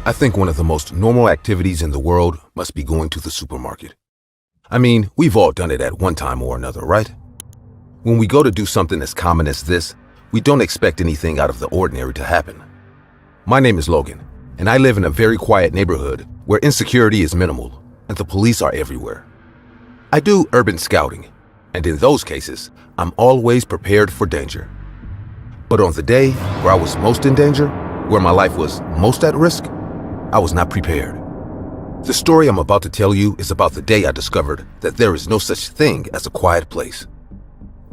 I think one of the most normal activities in the world must be going to the supermarket. I mean, we've all done it at one time or another, right? When we go to do something as common as this, we don't expect anything out of the ordinary to happen. My name is Logan, and I live in a very quiet neighborhood where insecurity is minimal and the police are everywhere. I do urban scouting, and in those cases, I'm always prepared for danger. But on the day where I was most in danger, where my life was most at risk, I was not prepared. The story I'm about to tell you is about the day I discovered that there is no such thing as a quiet place.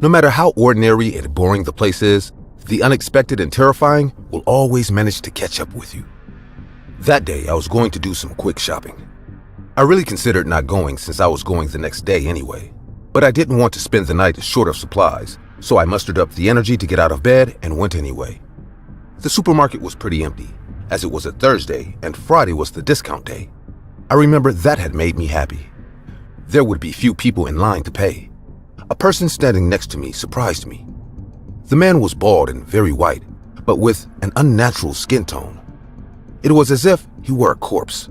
No matter how ordinary and boring the place is, the unexpected and terrifying will always manage to catch up with you. That day, I was going to do some quick shopping. I really considered not going since I was going the next day anyway, but I didn't want to spend the night short of supplies, so I mustered up the energy to get out of bed and went anyway. The supermarket was pretty empty, as it was a Thursday and Friday was the discount day. I remember that had made me happy. There would be few people in line to pay. A person standing next to me surprised me. The man was bald and very white, but with an unnatural skin tone. It was as if he were a corpse.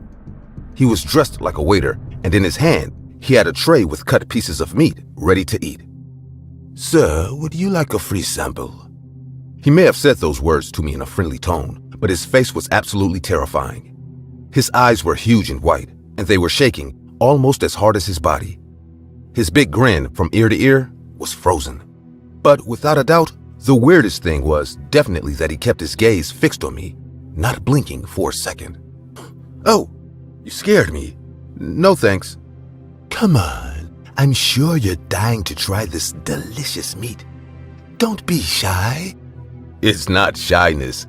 He was dressed like a waiter, and in his hand, he had a tray with cut pieces of meat ready to eat. "Sir, would you like a free sample?" He may have said those words to me in a friendly tone, but his face was absolutely terrifying. His eyes were huge and white, and they were shaking almost as hard as his body. His big grin from ear to ear was frozen. But without a doubt, the weirdest thing was definitely that he kept his gaze fixed on me, not blinking for a second. "Oh, you scared me. No thanks." "Come on, I'm sure you're dying to try this delicious meat. Don't be shy." "It's not shyness.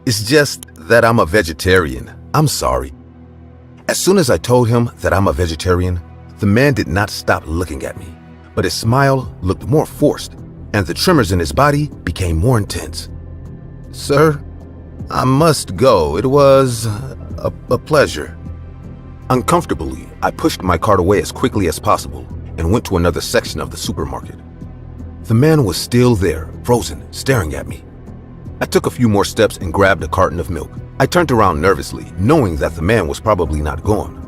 It's just that I'm a vegetarian. I'm sorry." As soon as I told him that I'm a vegetarian, the man did not stop looking at me, but his smile looked more forced, and the tremors in his body became more intense. "Sir, I must go. It was a pleasure." Uncomfortably, I pushed my cart away as quickly as possible and went to another section of the supermarket. The man was still there, frozen, staring at me. I took a few more steps and grabbed a carton of milk. I turned around nervously, knowing that the man was probably not gone.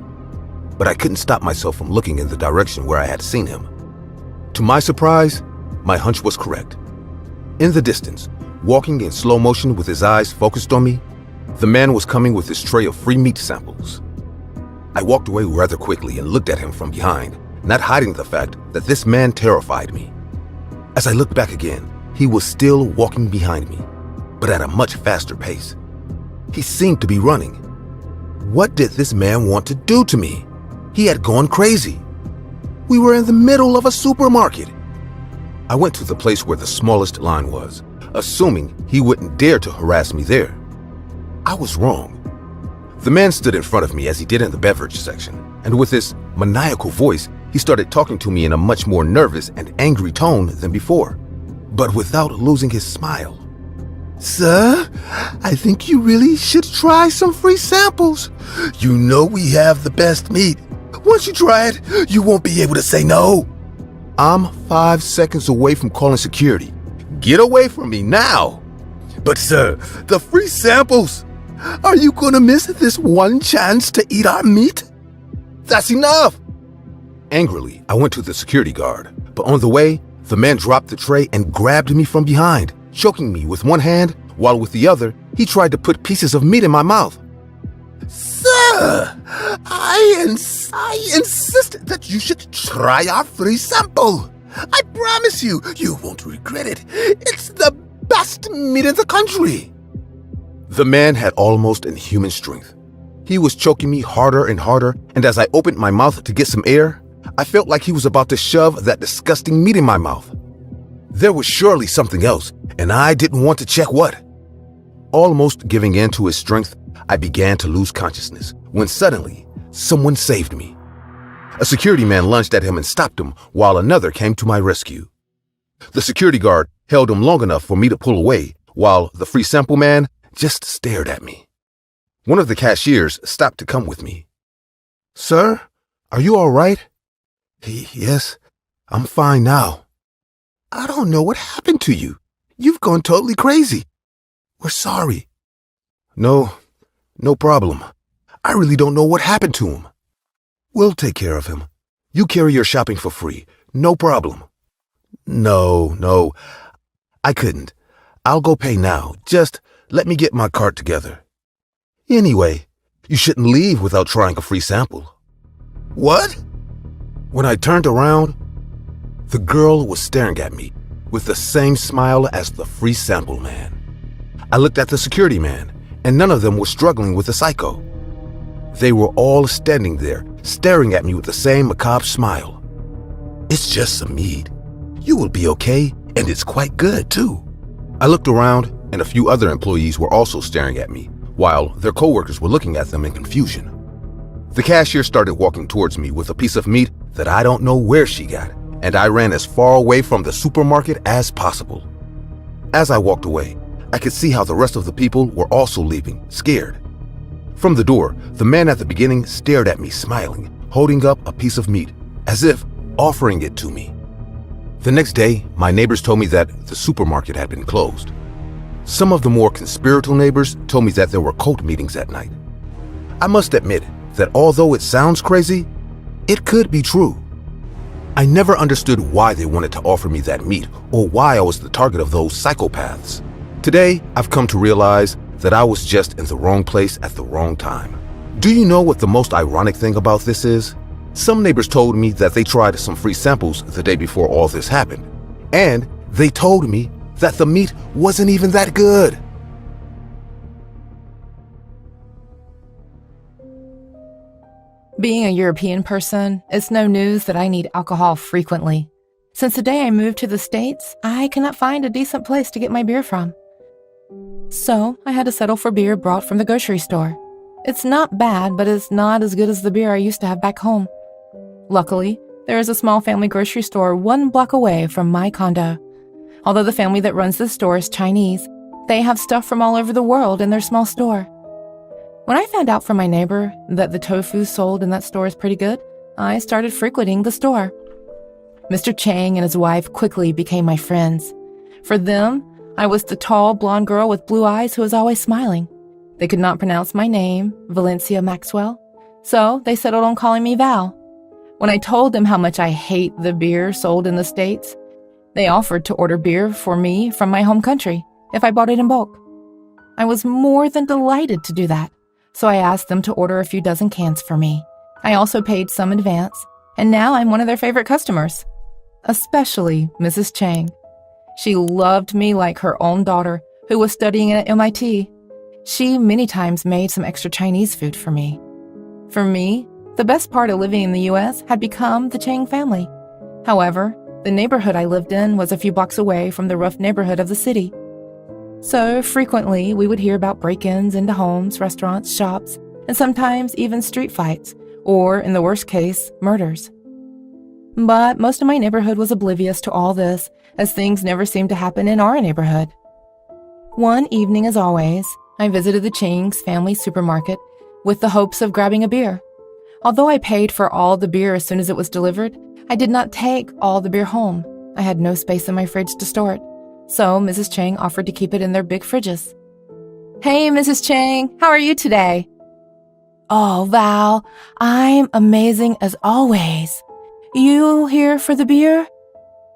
But I couldn't stop myself from looking in the direction where I had seen him. To my surprise, my hunch was correct. In the distance, walking in slow motion with his eyes focused on me, the man was coming with his tray of free meat samples. I walked away rather quickly and looked at him from behind, not hiding the fact that this man terrified me. As I looked back again, he was still walking behind me, but at a much faster pace. He seemed to be running. What did this man want to do to me? He had gone crazy. We were in the middle of a supermarket. I went to the place where the smallest line was, assuming he wouldn't dare to harass me there. I was wrong. The man stood in front of me as he did in the beverage section, and with his maniacal voice, he started talking to me in a much more nervous and angry tone than before, but without losing his smile. "Sir, I think you really should try some free samples. You know we have the best meat. Once you try it, you won't be able to say no." I'm 5 seconds away from calling security. Get away from me now. "But sir, the free samples. Are you gonna miss this one chance to eat our meat?" "That's enough." Angrily, I went to the security guard, but on the way, the man dropped the tray and grabbed me from behind, choking me with one hand, while with the other, he tried to put pieces of meat in my mouth. "Sir, I insist that you should try our free sample. I promise you, you won't regret it. It's the best meat in the country." The man had almost inhuman strength. He was choking me harder and harder, and as I opened my mouth to get some air, I felt like he was about to shove that disgusting meat in my mouth. There was surely something else, and I didn't want to check what. Almost giving in to his strength, I began to lose consciousness when suddenly someone saved me. A security man lunged at him and stopped him while another came to my rescue. The security guard held him long enough for me to pull away while the free sample man just stared at me. One of the cashiers stopped to come with me. "Sir, are you all right?" "Yes, I'm fine now." "I don't know what happened to you. You've gone totally crazy. We're sorry." "No, No problem. I really don't know what happened to him. We'll take care of him. You carry your shopping for free. No problem. No, I couldn't. I'll go pay now. Just let me get my cart together. Anyway, you shouldn't leave without trying a free sample. What? When I turned around, the girl was staring at me with the same smile as the free sample man. I looked at the security man, and none of them were struggling with the psycho. They were all standing there, staring at me with the same macabre smile. It's just some meat. You will be okay, and it's quite good, too. I looked around, and a few other employees were also staring at me, while their coworkers were looking at them in confusion. The cashier started walking towards me with a piece of meat that I don't know where she got, and I ran as far away from the supermarket as possible. As I walked away, I could see how the rest of the people were also leaving, scared. From the door, the man at the beginning stared at me smiling, holding up a piece of meat, as if offering it to me. The next day, my neighbors told me that the supermarket had been closed. Some of the more conspiratorial neighbors told me that there were cult meetings at night. I must admit that although it sounds crazy, it could be true. I never understood why they wanted to offer me that meat or why I was the target of those psychopaths. Today, I've come to realize that I was just in the wrong place at the wrong time. Do you know what the most ironic thing about this is? Some neighbors told me that they tried some free samples the day before all this happened, and they told me that the meat wasn't even that good. Being a European person, it's no news that I need alcohol frequently. Since the day I moved to the States, I cannot find a decent place to get my beer from. So I had to settle for beer brought from the grocery store. It's not bad, but it's not as good as the beer I used to have back home. Luckily, there is a small family grocery store 1 block away from my condo. Although the family that runs the store is Chinese, they have stuff from all over the world in their small store. When I found out from my neighbor that the tofu sold in that store is pretty good, I started frequenting the store. Mr. Chang and his wife quickly became my friends. For them, I was the tall, blonde girl with blue eyes who was always smiling. They could not pronounce my name, Valencia Maxwell, so they settled on calling me Val. When I told them how much I hate the beer sold in the States, they offered to order beer for me from my home country if I bought it in bulk. I was more than delighted to do that, so I asked them to order a few dozen cans for me. I also paid some advance, and now I'm one of their favorite customers, especially Mrs. Chang. She loved me like her own daughter, who was studying at MIT. She many times made some extra Chinese food for me. For me, the best part of living in the U.S. had become the Chang family. However, the neighborhood I lived in was a few blocks away from the rough neighborhood of the city. So frequently, we would hear about break-ins into homes, restaurants, shops, and sometimes even street fights, or, in the worst case, murders. But most of my neighborhood was oblivious to all this, as things never seemed to happen in our neighborhood. One evening, as always, I visited the Chang's family supermarket with the hopes of grabbing a beer. Although I paid for all the beer as soon as it was delivered, I did not take all the beer home. I had no space in my fridge to store it, so Mrs. Chang offered to keep it in their big fridges. "Hey, Mrs. Chang, how are you today?" "Oh, Val, I'm amazing as always. You here for the beer?"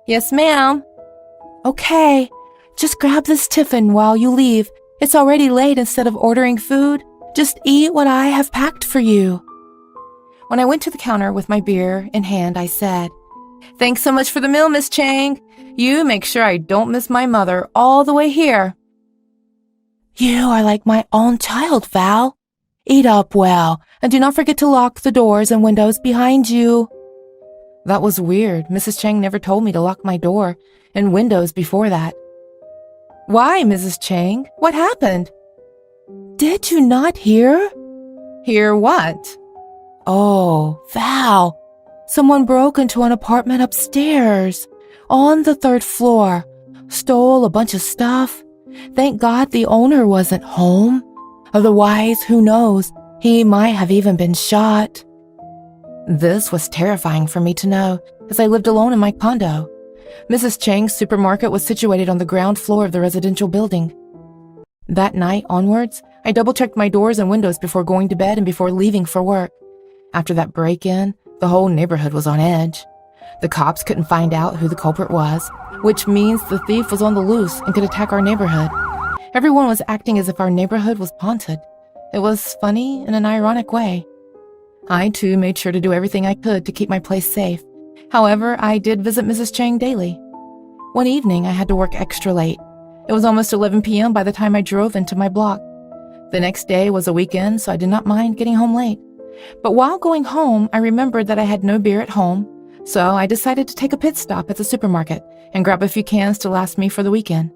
"Yes, ma'am." "Okay, just grab this tiffin while you leave. It's already late. Instead of ordering food, just eat what I have packed for you." When I went to the counter with my beer in hand, I said, "Thanks so much for the meal, Miss Chang. You make sure I don't miss my mother all the way here." "You are like my own child, Val. Eat up well, and do not forget to lock the doors and windows behind you." That was weird. Mrs. Chang never told me to lock my door and windows before that. "Why, Mrs. Chang? What happened?" "Did you not hear?" "Hear what?" "Oh, Val, someone broke into an apartment upstairs on the 3rd floor, stole a bunch of stuff. Thank God the owner wasn't home. Otherwise, who knows, he might have even been shot." This was terrifying for me to know, as I lived alone in my condo. Mrs. Chang's supermarket was situated on the ground floor of the residential building. That night onwards, I double-checked my doors and windows before going to bed and before leaving for work. After that break-in, the whole neighborhood was on edge. The cops couldn't find out who the culprit was, which means the thief was on the loose and could attack our neighborhood. Everyone was acting as if our neighborhood was haunted. It was funny in an ironic way. I, too, made sure to do everything I could to keep my place safe. However, I did visit Mrs. Chang daily. One evening, I had to work extra late. It was almost 11 p.m. by the time I drove into my block. The next day was a weekend, so I did not mind getting home late. But while going home, I remembered that I had no beer at home, so I decided to take a pit stop at the supermarket and grab a few cans to last me for the weekend.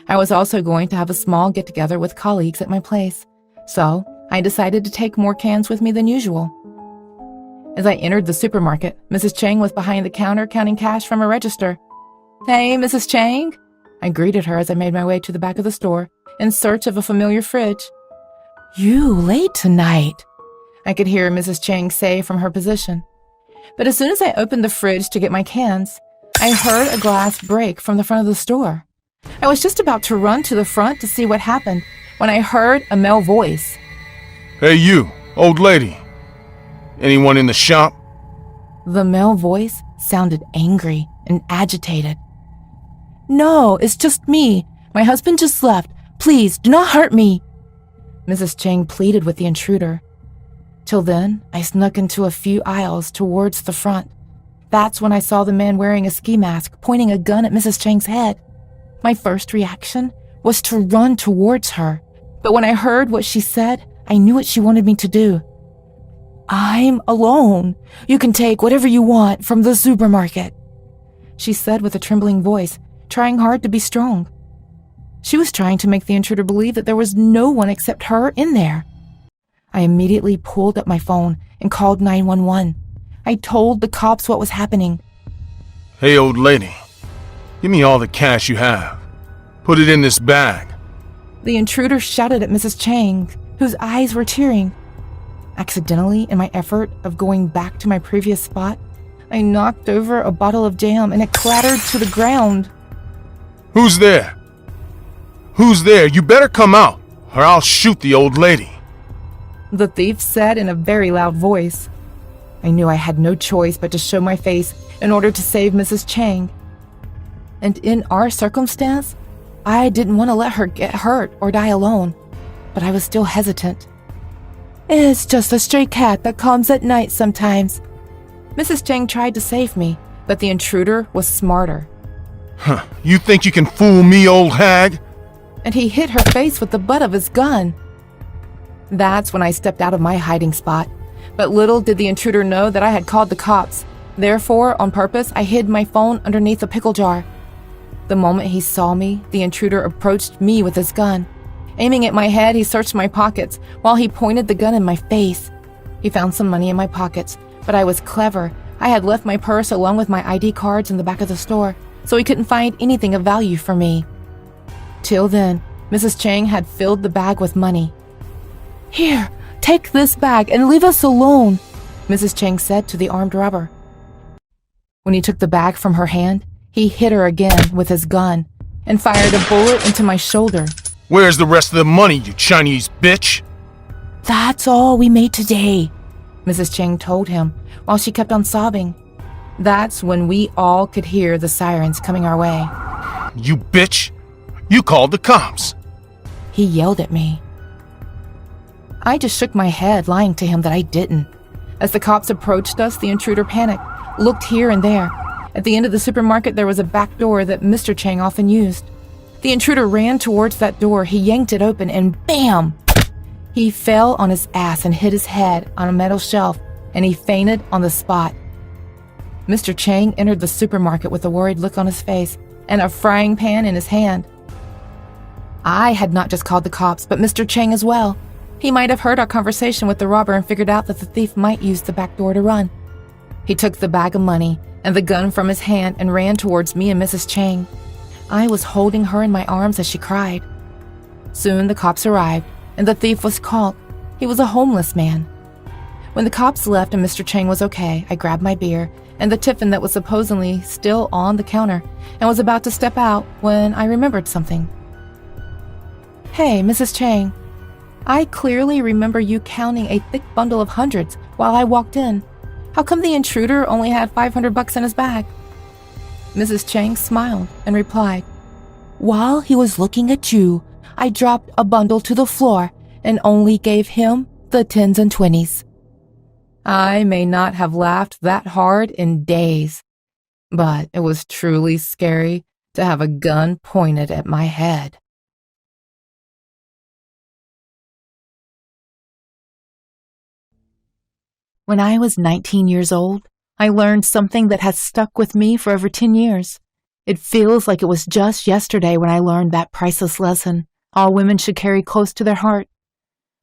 I was also going to have a small get-together with colleagues at my place, so I decided to take more cans with me than usual. As I entered the supermarket, Mrs. Chang was behind the counter counting cash from a register. "Hey, Mrs. Chang?" I greeted her as I made my way to the back of the store in search of a familiar fridge. "You late tonight," I could hear Mrs. Chang say from her position. But as soon as I opened the fridge to get my cans, I heard a glass break from the front of the store. I was just about to run to the front to see what happened when I heard a male voice. Hey you, old lady. Anyone in the shop? The male voice sounded angry and agitated. "No, it's just me. My husband just left. Please, do not hurt me," Mrs. Chang pleaded with the intruder. Till then, I snuck into a few aisles towards the front. That's when I saw the man wearing a ski mask pointing a gun at Mrs. Chang's head. My first reaction was to run towards her, but when I heard what she said, I knew what she wanted me to do. "I'm alone. You can take whatever you want from the supermarket," she said with a trembling voice, trying hard to be strong. She was trying to make the intruder believe that there was no one except her in there. I immediately pulled up my phone and called 911. I told the cops what was happening. Hey old lady, give me all the cash you have. Put it in this bag. The intruder shouted at Mrs. Chang, whose eyes were tearing. Accidentally, in my effort of going back to my previous spot, I knocked over a bottle of jam and it clattered to the ground. Who's there? Who's there? You better come out, or I'll shoot the old lady, the thief said in a very loud voice. I knew I had no choice but to show my face in order to save Mrs. Chang. And in our circumstance, I didn't want to let her get hurt or die alone, but I was still hesitant. "It's just a stray cat that comes at night sometimes." Mrs. Chang tried to save me, but the intruder was smarter. Huh, you think you can fool me, old hag? And he hit her face with the butt of his gun. That's when I stepped out of my hiding spot, but little did the intruder know that I had called the cops. Therefore, on purpose, I hid my phone underneath a pickle jar. The moment he saw me, the intruder approached me with his gun. Aiming at my head, he searched my pockets while he pointed the gun in my face. He found some money in my pockets, but I was clever. I had left my purse along with my ID cards in the back of the store, so he couldn't find anything of value for me. Till then, Mrs. Chang had filled the bag with money. "Here, take this bag and leave us alone," Mrs. Chang said to the armed robber. When he took the bag from her hand, he hit her again with his gun and fired a bullet into my shoulder. Where's the rest of the money, you Chinese bitch? "That's all we made today," Mrs. Chang told him while she kept on sobbing. That's when we all could hear the sirens coming our way. You bitch! You called the cops! He yelled at me. I just shook my head, lying to him that I didn't. As the cops approached us, the intruder panicked, looked here and there. At the end of the supermarket, there was a back door that Mr. Chang often used. The intruder ran towards that door, he yanked it open, and BAM! He fell on his ass and hit his head on a metal shelf, and he fainted on the spot. Mr. Chang entered the supermarket with a worried look on his face and a frying pan in his hand. I had not just called the cops, but Mr. Chang as well. He might have heard our conversation with the robber and figured out that the thief might use the back door to run. He took the bag of money and the gun from his hand and ran towards me and Mrs. Chang. I was holding her in my arms as she cried. Soon the cops arrived, and the thief was caught. He was a homeless man. When the cops left and Mr. Chang was okay, I grabbed my beer and the tiffin that was supposedly still on the counter and was about to step out when I remembered something. "Hey, Mrs. Chang." I clearly remember you counting a thick bundle of hundreds while I walked in. How come the intruder only had $500 in his bag?" Mrs. Chang smiled and replied, "While he was looking at you, I dropped a bundle to the floor and only gave him the 10s and 20s. I may not have laughed that hard in days, but it was truly scary to have a gun pointed at my head." When I was 19 years old, I learned something that has stuck with me for over 10 years. It feels like it was just yesterday when I learned that priceless lesson all women should carry close to their heart.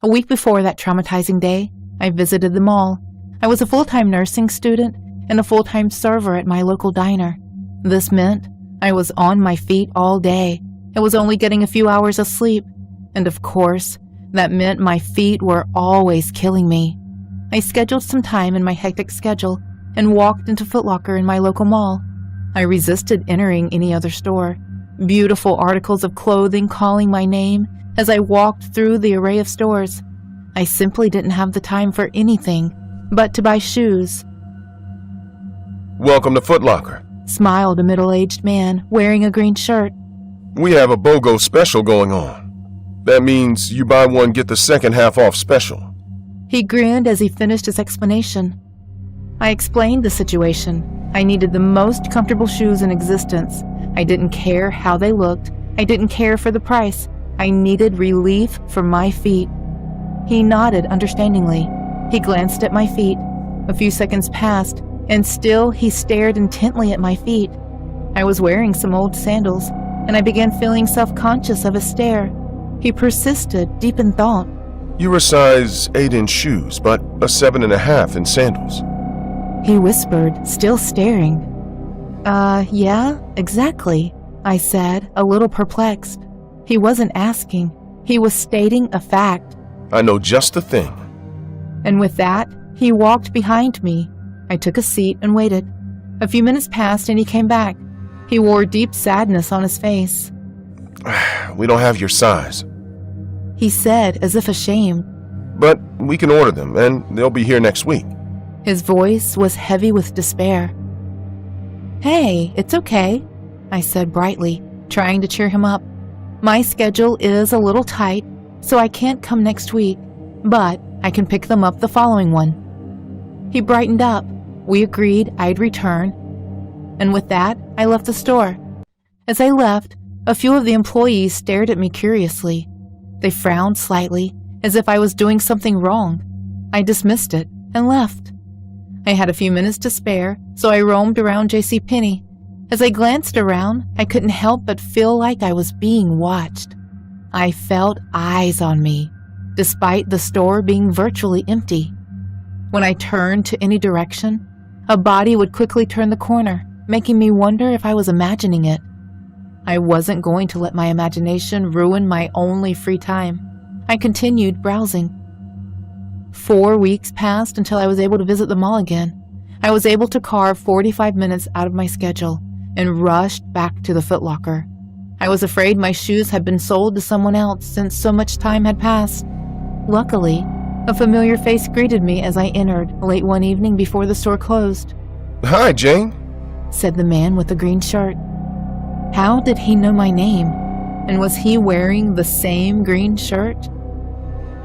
A week before that traumatizing day, I visited the mall. I was a full-time nursing student and a full-time server at my local diner. This meant I was on my feet all day. I was only getting a few hours of sleep. And of course, that meant my feet were always killing me. I scheduled some time in my hectic schedule and walked into Foot Locker in my local mall. I resisted entering any other store. Beautiful articles of clothing calling my name as I walked through the array of stores. I simply didn't have the time for anything but to buy shoes. Welcome to Foot Locker. Smiled a middle-aged man wearing a green shirt. We have a BOGO special going on. That means you buy one, get the second half off special. He grinned as he finished his explanation. I explained the situation. I needed the most comfortable shoes in existence. I didn't care how they looked. I didn't care for the price. I needed relief for my feet. He nodded understandingly. He glanced at my feet. A few seconds passed, and still he stared intently at my feet. I was wearing some old sandals, and I began feeling self-conscious of his stare. He persisted, deep in thought. You're a size 8 in shoes, but a 7.5 in sandals. He whispered, still staring. Yeah, exactly, I said, a little perplexed. He wasn't asking. He was stating a fact. I know just the thing. And with that, he walked behind me. I took a seat and waited. A few minutes passed and he came back. He wore deep sadness on his face. We don't have your size. He said, as if ashamed. But we can order them, and they'll be here next week. His voice was heavy with despair. Hey, it's okay, I said brightly, trying to cheer him up. My schedule is a little tight, so I can't come next week, but I can pick them up the following one. He brightened up. We agreed I'd return. And with that, I left the store. As I left, a few of the employees stared at me curiously. They frowned slightly, as if I was doing something wrong. I dismissed it and left. I had a few minutes to spare, so I roamed around JCPenney. As I glanced around, I couldn't help but feel like I was being watched. I felt eyes on me, despite the store being virtually empty. When I turned to any direction, a body would quickly turn the corner, making me wonder if I was imagining it. I wasn't going to let my imagination ruin my only free time. I continued browsing. 4 weeks passed until I was able to visit the mall again. I was able to carve 45 minutes out of my schedule and rushed back to the Foot Locker. I was afraid my shoes had been sold to someone else since so much time had passed. Luckily, a familiar face greeted me as I entered late one evening before the store closed. Hi, Jane, said the man with the green shirt. How did he know my name? And was he wearing the same green shirt?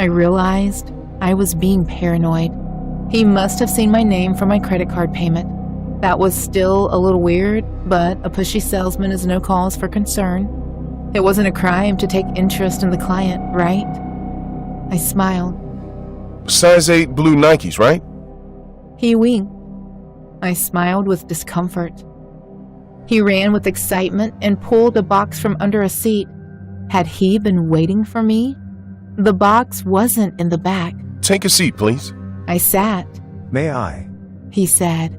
I realized I was being paranoid. He must have seen my name from my credit card payment. That was still a little weird, but a pushy salesman is no cause for concern. It wasn't a crime to take interest in the client, right? I smiled. Size 8 blue Nikes, right? He winked. I smiled with discomfort. He ran with excitement and pulled a box from under a seat. Had he been waiting for me? The box wasn't in the back. Take a seat, please. I sat. May I? He said.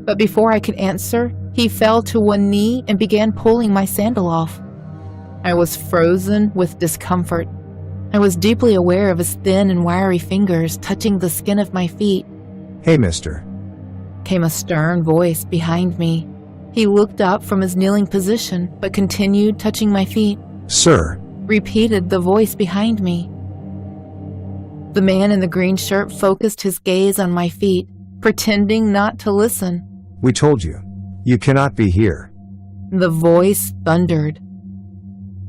But before I could answer, he fell to one knee and began pulling my sandal off. I was frozen with discomfort. I was deeply aware of his thin and wiry fingers touching the skin of my feet. Hey, mister. Came a stern voice behind me. He looked up from his kneeling position, but continued touching my feet. Sir. Repeated the voice behind me. The man in the green shirt focused his gaze on my feet, pretending not to listen. We told you. You cannot be here. The voice thundered.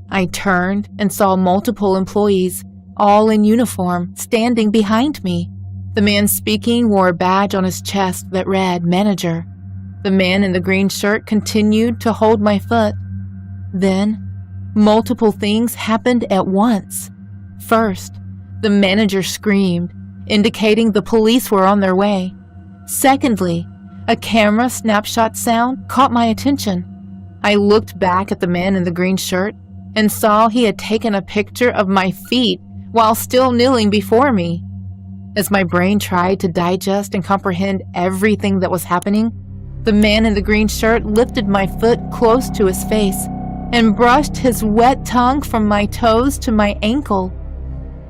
I turned and saw multiple employees, all in uniform, standing behind me. The man speaking wore a badge on his chest that read Manager. The man in the green shirt continued to hold my foot. Then, multiple things happened at once. First, the manager screamed, indicating the police were on their way. Secondly, a camera snapshot sound caught my attention. I looked back at the man in the green shirt and saw he had taken a picture of my feet while still kneeling before me. As my brain tried to digest and comprehend everything that was happening, the man in the green shirt lifted my foot close to his face and brushed his wet tongue from my toes to my ankle.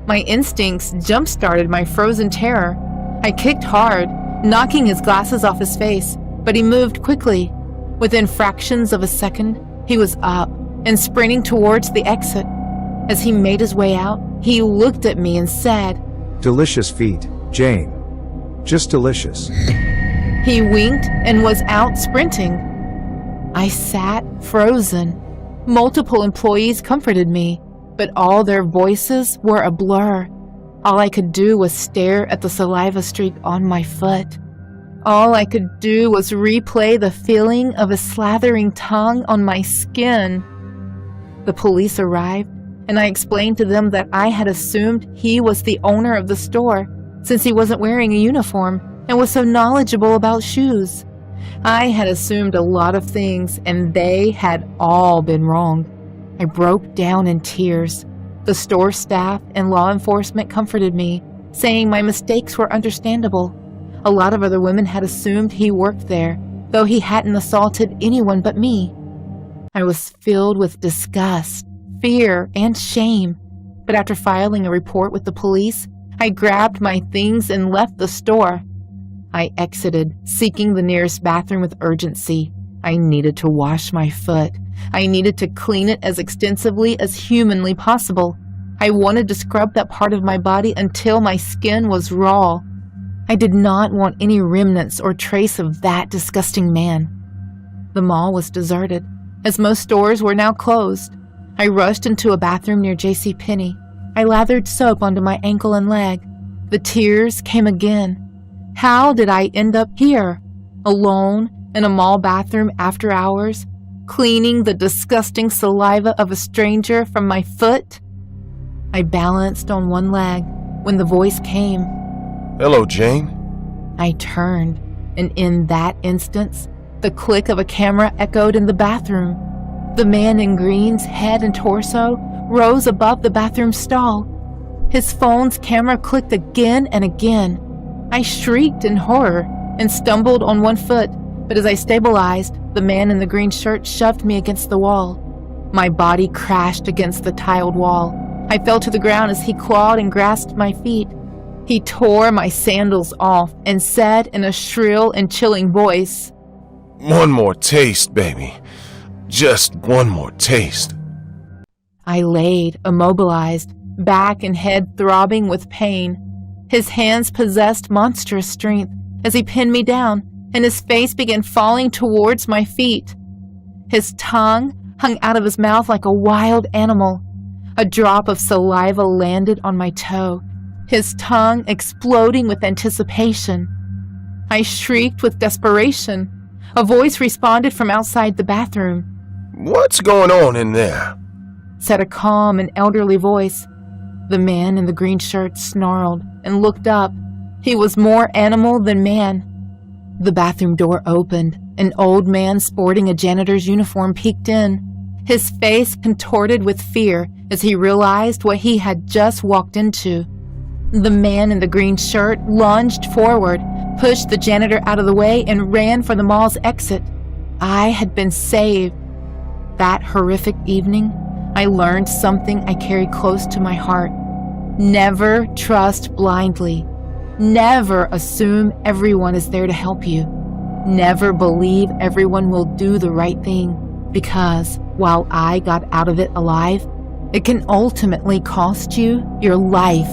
My instincts jump-started my frozen terror. I kicked hard, knocking his glasses off his face, but he moved quickly. Within fractions of a second, he was up and sprinting towards the exit. As he made his way out, he looked at me and said, Delicious feet, Jane. Just delicious. He winked and was out sprinting. I sat frozen. Multiple employees comforted me, but all their voices were a blur. All I could do was stare at the saliva streak on my foot. All I could do was replay the feeling of a slathering tongue on my skin. The police arrived, and I explained to them that I had assumed he was the owner of the store, since he wasn't wearing a uniform and was so knowledgeable about shoes. I had assumed a lot of things, and they had all been wrong. I broke down in tears. The store staff and law enforcement comforted me, saying my mistakes were understandable. A lot of other women had assumed he worked there, though he hadn't assaulted anyone but me. I was filled with disgust, fear, and shame. But after filing a report with the police, I grabbed my things and left the store. I exited, seeking the nearest bathroom with urgency. I needed to wash my foot. I needed to clean it as extensively as humanly possible. I wanted to scrub that part of my body until my skin was raw. I did not want any remnants or trace of that disgusting man. The mall was deserted, as most stores were now closed. I rushed into a bathroom near JCPenney. I lathered soap onto my ankle and leg. The tears came again. How did I end up here, alone in a mall bathroom after hours, cleaning the disgusting saliva of a stranger from my foot? I balanced on one leg when the voice came. Hello, Jane. I turned, and in that instance, the click of a camera echoed in the bathroom. The man in green's head and torso rose above the bathroom stall. His phone's camera clicked again and again. I shrieked in horror and stumbled on one foot, but as I stabilized, the man in the green shirt shoved me against the wall. My body crashed against the tiled wall. I fell to the ground as he clawed and grasped my feet. He tore my sandals off and said in a shrill and chilling voice, One more taste, baby. Just one more taste. I laid, immobilized, back and head throbbing with pain. His hands possessed monstrous strength as he pinned me down, and his face began falling towards my feet. His tongue hung out of his mouth like a wild animal. A drop of saliva landed on my toe, his tongue exploding with anticipation. I shrieked with desperation. A voice responded from outside the bathroom. What's going on in there? Said a calm and elderly voice. The man in the green shirt snarled and looked up. He was more animal than man. The bathroom door opened. An old man sporting a janitor's uniform peeked in. His face contorted with fear as he realized what he had just walked into. The man in the green shirt lunged forward, pushed the janitor out of the way, and ran for the mall's exit. I had been saved. That horrific evening, I learned something I carry close to my heart. Never trust blindly. Never assume everyone is there to help you. Never believe everyone will do the right thing, because while I got out of it alive, it can ultimately cost you your life.